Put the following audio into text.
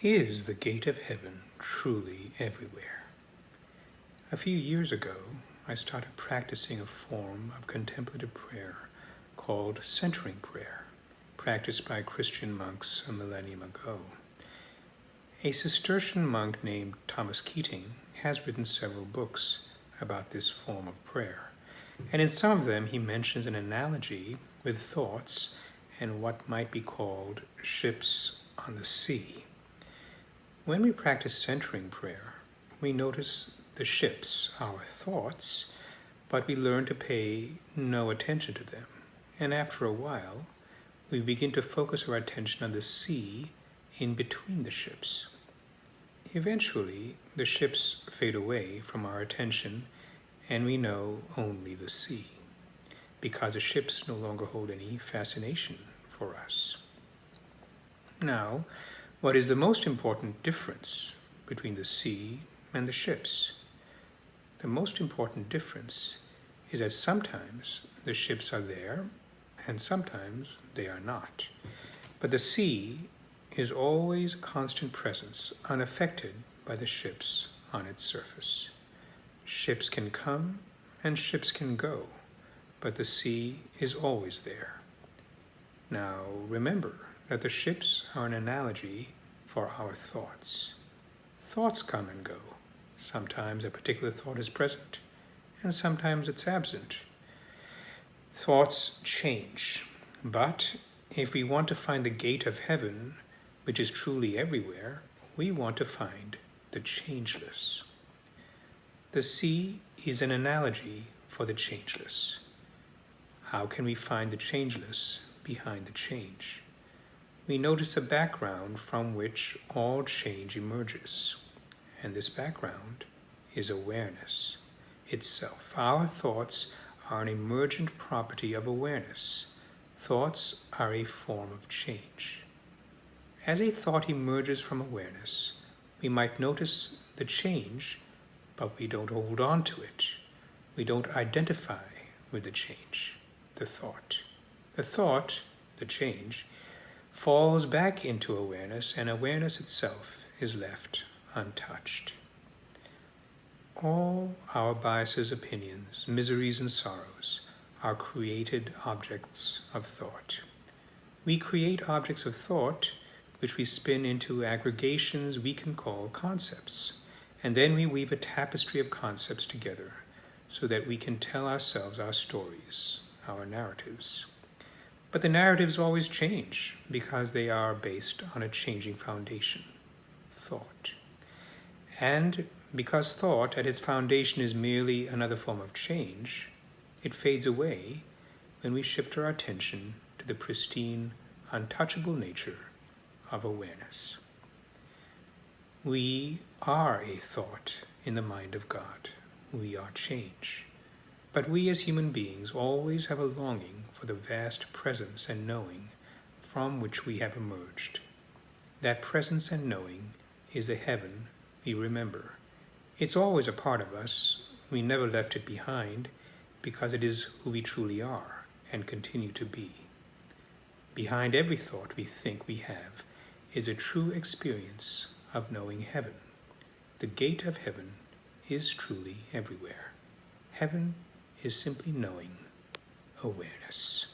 Is the gate of heaven truly everywhere? A few years ago, I started practicing a form of contemplative prayer called centering prayer, practiced by Christian monks a millennium ago. A Cistercian monk named Thomas Keating has written several books about this form of prayer, and in some of them he mentions an analogy with thoughts and what might be called ships on the sea. When we practice centering prayer, we notice the ships, our thoughts, but we learn to pay no attention to them. And after a while, we begin to focus our attention on the sea in between the ships. Eventually, the ships fade away from our attention and we know only the sea, because the ships no longer hold any fascination for us. Now, what is the most important difference between the sea and the ships? The most important difference is that sometimes the ships are there and sometimes they are not. But the sea is always a constant presence, unaffected by the ships on its surface. Ships can come and ships can go, but the sea is always there. Now remember that the ships are an analogy for our thoughts. Thoughts come and go. Sometimes a particular thought is present, and sometimes it's absent. Thoughts change, but if we want to find the gate of heaven, which is truly everywhere, we want to find the changeless. The sea is an analogy for the changeless. How can we find the changeless behind the change? We notice a background from which all change emerges, and this background is awareness itself. Our thoughts are an emergent property of awareness. Thoughts are a form of change. As a thought emerges from awareness, we might notice the change, but we don't hold on to it. We don't identify with the change, the thought. The thought, the change, falls back into awareness, and awareness itself is left untouched. All our biases, opinions, miseries, and sorrows are created objects of thought. We create objects of thought which we spin into aggregations we can call concepts, and then we weave a tapestry of concepts together so that we can tell ourselves our stories, our narratives. But the narratives always change because they are based on a changing foundation, thought. And because thought at its foundation is merely another form of change, it fades away when we shift our attention to the pristine, untouchable nature of awareness. We are a thought in the mind of God. We are change. But we as human beings always have a longing for the vast presence and knowing from which we have emerged. That presence and knowing is the heaven we remember. It's always a part of us. We never left it behind because it is who we truly are and continue to be. Behind every thought we think we have is a true experience of knowing heaven. The gate of heaven is truly everywhere. Heaven is simply knowing awareness.